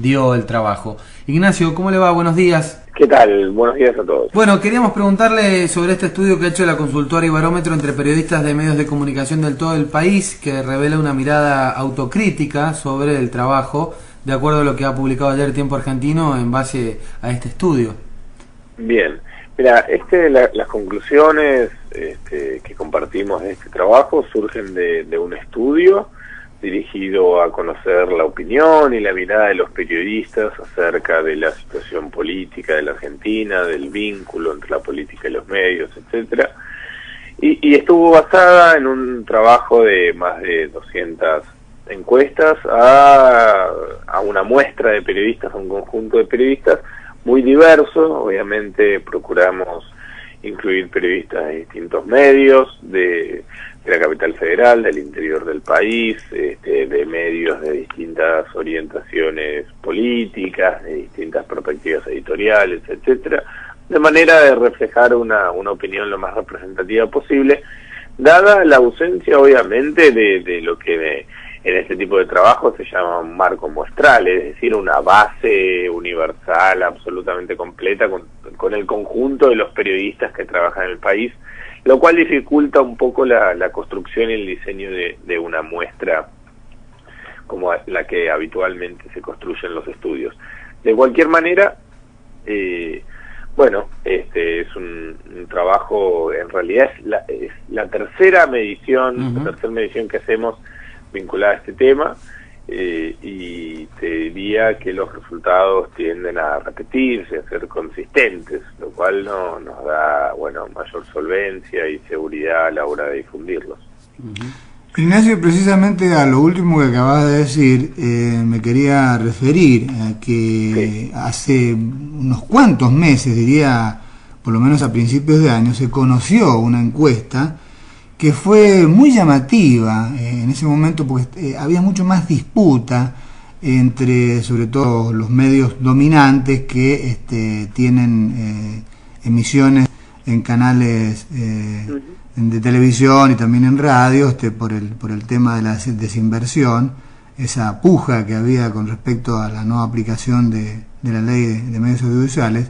dio el trabajo. Ignacio, ¿cómo le va? Buenos días. ¿Qué tal? Buenos días a todos. Bueno, queríamos preguntarle sobre este estudio que ha hecho la consultora Ibarómetro entre periodistas de medios de comunicación del todo el país, que revela una mirada autocrítica sobre el trabajo, de acuerdo a lo que ha publicado ayer Tiempo Argentino en base a este estudio. Bien, mira, las conclusiones que compartimos de este trabajo surgen de un estudio dirigido a conocer la opinión y la mirada de los periodistas acerca de la situación política de la Argentina, del vínculo entre la política y los medios, etcétera, y estuvo basada en un trabajo de más de 200 encuestas a una muestra de periodistas, a un conjunto de periodistas muy diverso. Obviamente procuramos incluir periodistas de distintos medios, de la capital federal, del interior del país, de medios de distintas orientaciones políticas, de distintas perspectivas editoriales, etcétera, de manera de reflejar una opinión lo más representativa posible, dada la ausencia, obviamente, de lo que en este tipo de trabajo se llama un marco muestral, es decir, una base universal absolutamente completa con el conjunto de los periodistas que trabajan en el país, lo cual dificulta un poco la construcción y el diseño de una muestra como la que habitualmente se construye en los estudios. De cualquier manera, bueno, es un trabajo, en realidad es la tercera medición, la tercera medición que hacemos vinculada a este tema, y te diría que los resultados tienden a repetirse, a ser consistentes, lo cual nos da, bueno, mayor solvencia y seguridad a la hora de difundirlos. Ignacio, precisamente a lo último que acabas de decir, me quería referir a que hace unos cuantos meses, diría por lo menos a principios de año, se conoció una encuesta que fue muy llamativa en ese momento, porque había mucho más disputa entre, sobre todo, los medios dominantes que tienen emisiones en canales de televisión y también en radio, por el tema de la desinversión, esa puja que había con respecto a la no aplicación de la ley de medios audiovisuales.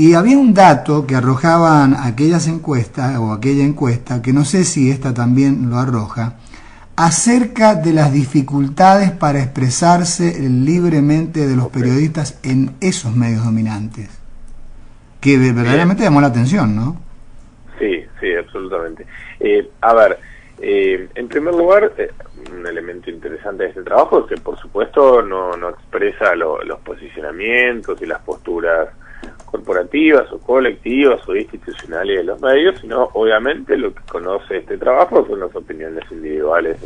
Y había un dato que arrojaban aquellas encuestas, o aquella encuesta, que no sé si esta también lo arroja, acerca de las dificultades para expresarse libremente de los periodistas en esos medios dominantes, que verdaderamente llamó la atención, ¿no? Sí, absolutamente. A ver, en primer lugar, un elemento interesante de este trabajo es que, por supuesto, no expresa los posicionamientos y las posturas corporativas o colectivas o institucionales de los medios, sino obviamente lo que conoce este trabajo son las opiniones individuales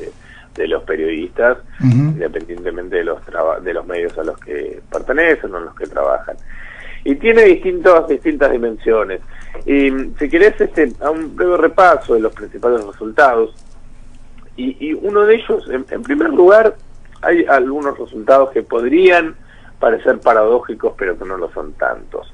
de los periodistas, independientemente de los medios a los que pertenecen o en los que trabajan. Y tiene distintas dimensiones. Y si querés, a un breve repaso de los principales resultados, y uno de ellos, en primer lugar, hay algunos resultados que podrían parecer paradójicos, pero que no lo son tantos.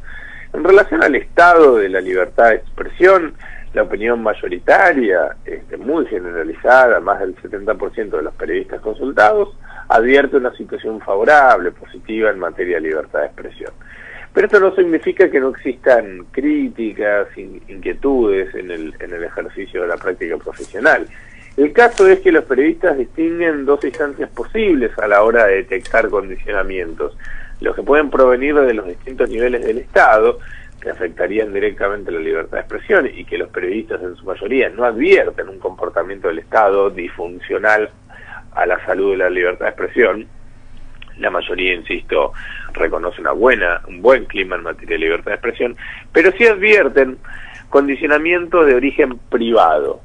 En relación al estado de la libertad de expresión, la opinión mayoritaria, muy generalizada, más del 70% de los periodistas consultados, advierte una situación favorable, positiva en materia de libertad de expresión. Pero esto no significa que no existan críticas, inquietudes en el ejercicio de la práctica profesional. El caso es que los periodistas distinguen dos instancias posibles a la hora de detectar condicionamientos: los que pueden provenir de los distintos niveles del Estado, que afectarían directamente la libertad de expresión, y que los periodistas en su mayoría no advierten un comportamiento del Estado disfuncional a la salud de la libertad de expresión. La mayoría, insisto, reconoce un buen clima en materia de libertad de expresión, pero sí advierten condicionamientos de origen privado.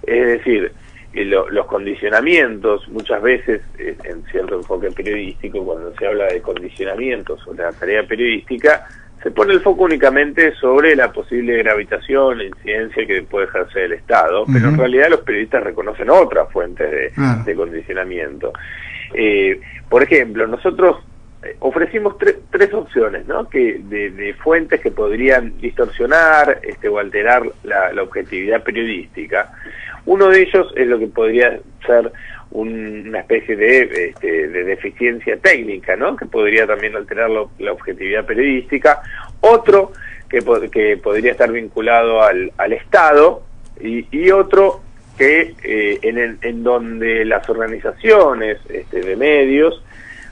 Es decir, los condicionamientos, muchas veces, en cierto enfoque periodístico, cuando se habla de condicionamientos sobre la tarea periodística, se pone el foco únicamente sobre la posible gravitación, la incidencia que puede ejercer el Estado, pero en realidad los periodistas reconocen otras fuentes de condicionamiento. Por ejemplo, nosotros ofrecimos tres opciones, ¿no?, que de fuentes que podrían distorsionar o alterar la objetividad periodística. Uno de ellos es lo que podría ser una especie de deficiencia técnica, ¿no? Que podría también alterar la objetividad periodística. Otro que podría estar vinculado al Estado, y otro que en donde las organizaciones de medios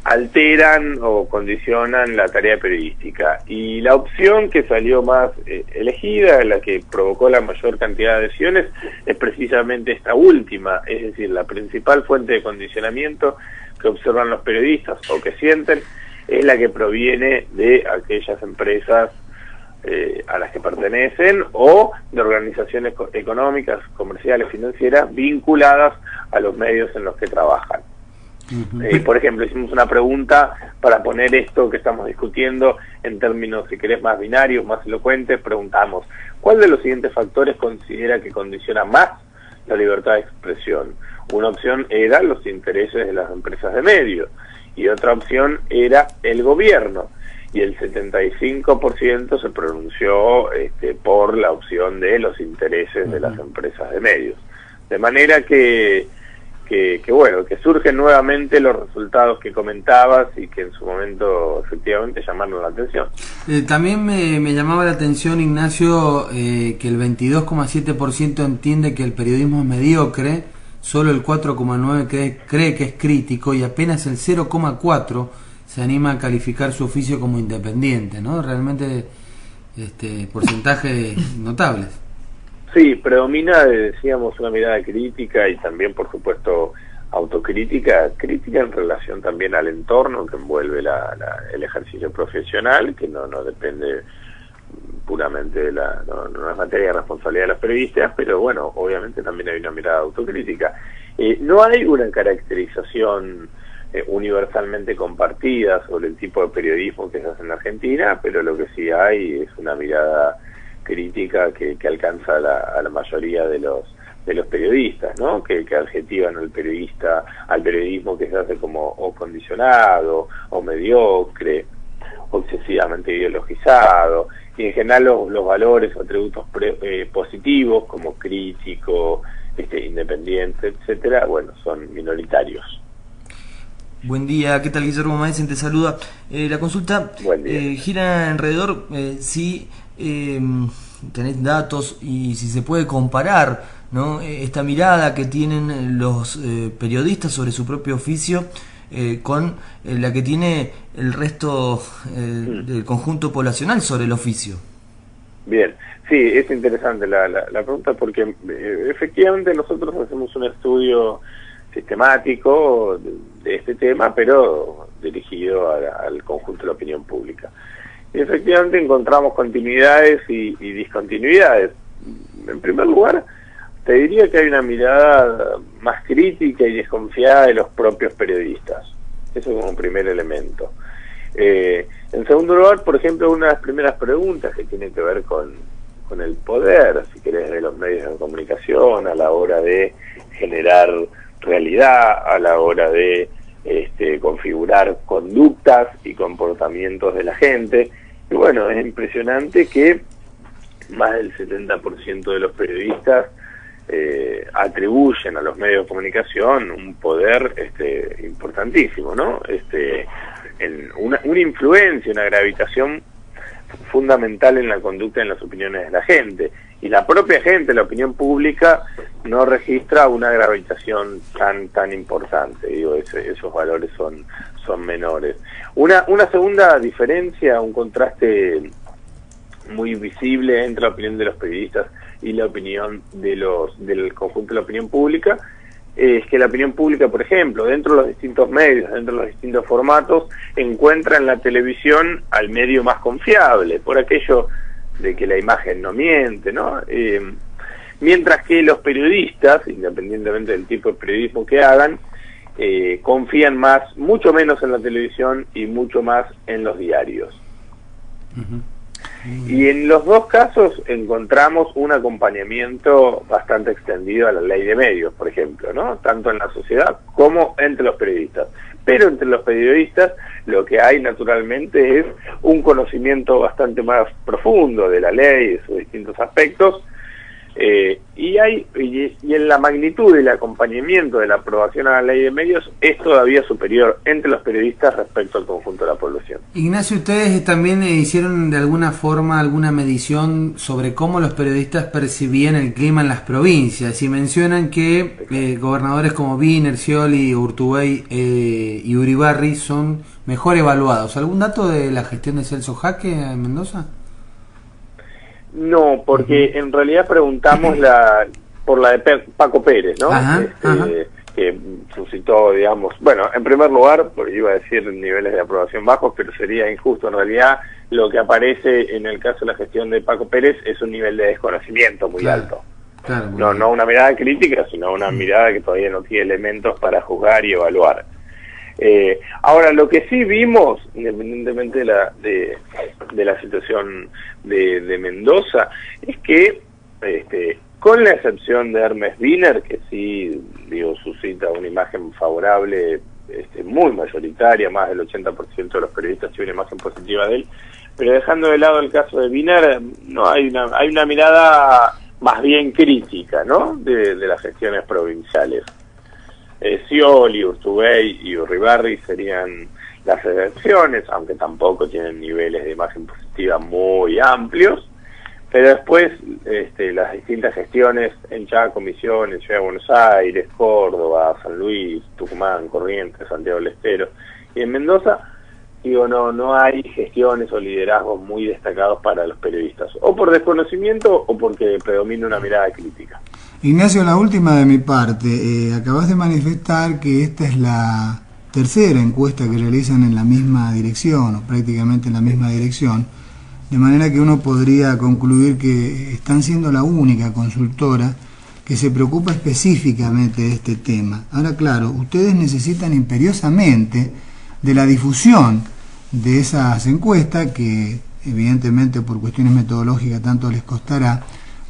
alteran o condicionan la tarea periodística. Y la opción que salió más elegida, la que provocó la mayor cantidad de adhesiones, es precisamente esta última, es decir, la principal fuente de condicionamiento que observan los periodistas o que sienten es la que proviene de aquellas empresas a las que pertenecen o de organizaciones económicas, comerciales, financieras vinculadas a los medios en los que trabajan. Por ejemplo, hicimos una pregunta para poner esto que estamos discutiendo en términos, si querés, más binarios, más elocuentes. Preguntamos, ¿cuál de los siguientes factores considera que condiciona más la libertad de expresión? Una opción era los intereses de las empresas de medios y otra opción era el gobierno, y el 75% se pronunció por la opción de los intereses de las empresas de medios. De manera que bueno, que surgen nuevamente los resultados que comentabas y que en su momento efectivamente llamaron la atención. También me llamaba la atención, Ignacio, que el 22,7% entiende que el periodismo es mediocre, solo el 4,9% cree que es crítico y apenas el 0,4% se anima a calificar su oficio como independiente, ¿no? Realmente porcentajes notables. Sí, predomina, decíamos, una mirada crítica y también, por supuesto, autocrítica, crítica en relación también al entorno que envuelve el ejercicio profesional, que no depende puramente de no es materia de responsabilidad de los periodistas, pero bueno, obviamente también hay una mirada autocrítica. No hay una caracterización universalmente compartida sobre el tipo de periodismo que se hace en Argentina, pero lo que sí hay es una mirada crítica que alcanza a la mayoría de los periodistas, ¿no? Que adjetivan al periodismo que se hace como o condicionado, o mediocre, o excesivamente ideologizado, y en general los valores o atributos positivos como crítico, independiente, etcétera, bueno, son minoritarios. Buen día, ¿qué tal? Guillermo Maesen te saluda. La consulta gira alrededor si tenés datos y si se puede comparar, ¿no?, esta mirada que tienen los periodistas sobre su propio oficio con la que tiene el resto del conjunto poblacional sobre el oficio. Bien, sí, es interesante la pregunta porque efectivamente nosotros hacemos un estudio sistemático de este tema, pero dirigido al conjunto de la opinión pública. Y efectivamente encontramos continuidades y discontinuidades. En primer lugar, te diría que hay una mirada más crítica y desconfiada de los propios periodistas. Eso como primer elemento. En segundo lugar, por ejemplo, una de las primeras preguntas que tiene que ver con el poder, si querés, de los medios de comunicación a la hora de generar realidad, a la hora de configurar conductas y comportamientos de la gente. Y bueno, es impresionante que más del 70% de los periodistas atribuyen a los medios de comunicación un poder importantísimo, ¿no? En una influencia, una gravitación fundamental en la conducta y en las opiniones de la gente. Y la propia gente, la opinión pública, no registra una gravitación tan importante. Digo, esos valores son menores. Una segunda diferencia, un contraste muy visible entre la opinión de los periodistas y la opinión del conjunto de la opinión pública, es que la opinión pública, por ejemplo, dentro de los distintos medios, dentro de los distintos formatos, encuentra en la televisión al medio más confiable, por aquello de que la imagen no miente, ¿no? Mientras que los periodistas, independientemente del tipo de periodismo que hagan, confían mucho menos en la televisión y mucho más en los diarios. Y en los dos casos encontramos un acompañamiento bastante extendido a la ley de medios, por ejemplo, ¿no? Tanto en la sociedad como entre los periodistas. Pero entre los periodistas lo que hay naturalmente es un conocimiento bastante más profundo de la ley y de sus distintos aspectos, Y en la magnitud y el acompañamiento de la aprobación a la ley de medios es todavía superior entre los periodistas respecto al conjunto de la población. Ignacio, ustedes también hicieron de alguna forma alguna medición sobre cómo los periodistas percibían el clima en las provincias y mencionan que gobernadores como Wiener, Scioli, Urtubey y Uribarri son mejor evaluados. ¿Algún dato de la gestión de Celso Jaque en Mendoza? No, porque en realidad preguntamos por la de Paco Pérez, ¿no? Que suscitó, digamos, bueno, en primer lugar, porque iba a decir niveles de aprobación bajos, pero sería injusto. En realidad, lo que aparece en el caso de la gestión de Paco Pérez es un nivel de desconocimiento muy alto. Claro, no una mirada crítica, sino una mirada que todavía no tiene elementos para juzgar y evaluar. Ahora, lo que sí vimos, independientemente de la situación de Mendoza, es que, con la excepción de Hermes Wiener, que sí, suscita una imagen favorable, muy mayoritaria, más del 80% de los periodistas tiene una imagen positiva de él, pero dejando de lado el caso de Wiener, no hay una mirada más bien crítica, ¿no?, de las gestiones provinciales. Scioli, Urtubey y Uribarri serían las excepciones, aunque tampoco tienen niveles de imagen positiva muy amplios, pero después las distintas gestiones en Chaco, Misiones, Ciudad de Buenos Aires, Córdoba, San Luis, Tucumán, Corrientes, Santiago del Estero y en Mendoza, no hay gestiones o liderazgos muy destacados para los periodistas, o por desconocimiento o porque predomina una mirada crítica. Ignacio, la última de mi parte. Acabas de manifestar que esta es la tercera encuesta que realizan en la misma dirección, o prácticamente en la misma dirección, de manera que uno podría concluir que están siendo la única consultora que se preocupa específicamente de este tema. Ahora, claro, ustedes necesitan imperiosamente de la difusión de esas encuestas, que evidentemente por cuestiones metodológicas tanto les costará,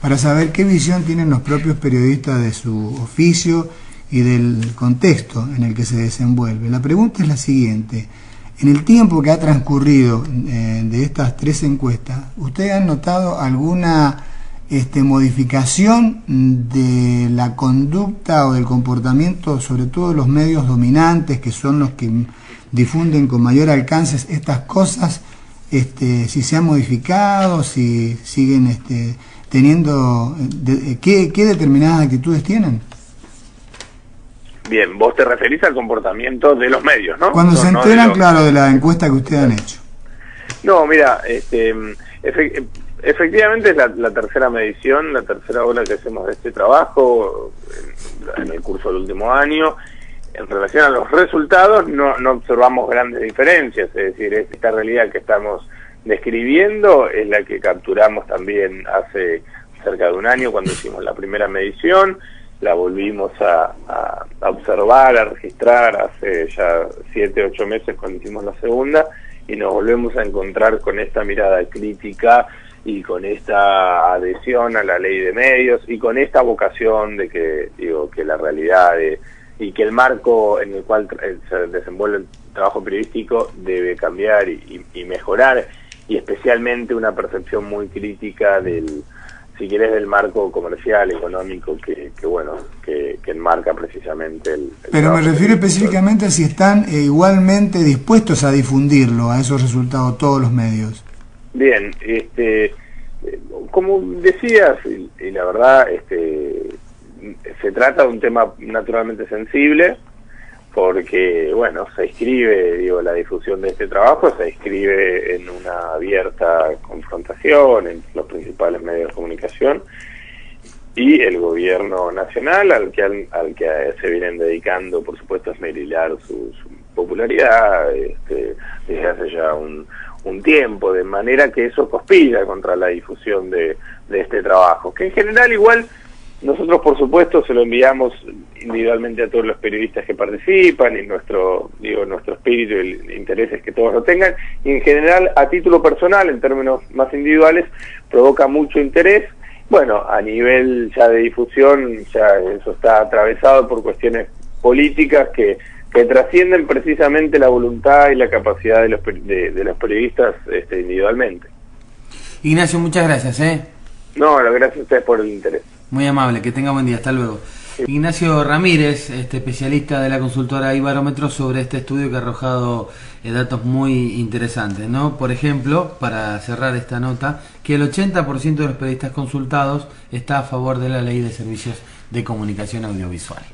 para saber qué visión tienen los propios periodistas de su oficio y del contexto en el que se desenvuelve. La pregunta es la siguiente: en el tiempo que ha transcurrido de estas tres encuestas, ¿ustedes han notado alguna modificación de la conducta o del comportamiento, sobre todo los medios dominantes, que son los que difunden con mayor alcance estas cosas? Si se han modificado, si siguen teniendo, ¿qué determinadas actitudes tienen? Bien, vos te referís al comportamiento de los medios, ¿no? Cuando se enteran, claro, de la encuesta que ustedes han hecho. No, mira, efectivamente es la tercera medición, la tercera ola que hacemos de este trabajo en el curso del último año. En relación a los resultados no observamos grandes diferencias, es decir, esta realidad que estamos describiendo es la que capturamos también hace cerca de un año cuando hicimos la primera medición, la volvimos a observar, a registrar hace ya 7, 8 meses cuando hicimos la segunda, y nos volvemos a encontrar con esta mirada crítica y con esta adhesión a la ley de medios y con esta vocación de que la realidad y que el marco en el cual se desenvuelve el trabajo periodístico debe cambiar y mejorar, y especialmente una percepción muy crítica si querés, del marco comercial, económico que enmarca precisamente el Pero me refiero específicamente a si están igualmente dispuestos a difundirlo, a esos resultados, todos los medios. Bien, como decías, y la verdad, se trata de un tema naturalmente sensible, porque, se inscribe, la difusión de este trabajo se inscribe en una abierta confrontación entre los principales medios de comunicación y el gobierno nacional, al que se vienen dedicando, por supuesto, a esmerilar su popularidad desde hace ya un tiempo, de manera que eso conspira contra la difusión de este trabajo, que en general igual nosotros, por supuesto, se lo enviamos individualmente a todos los periodistas que participan, y nuestro espíritu y el interés es que todos lo tengan, y en general, a título personal, en términos más individuales, provoca mucho interés. A nivel ya de difusión, ya eso está atravesado por cuestiones políticas que trascienden precisamente la voluntad y la capacidad de los periodistas individualmente. Ignacio, muchas gracias. No, gracias a ustedes por el interés. Muy amable, que tenga buen día, hasta luego. Ignacio Ramírez, especialista de la consultora Ibarómetro, sobre este estudio que ha arrojado datos muy interesantes, ¿no? Por ejemplo, para cerrar esta nota, que el 80% de los periodistas consultados está a favor de la Ley de Servicios de Comunicación Audiovisual.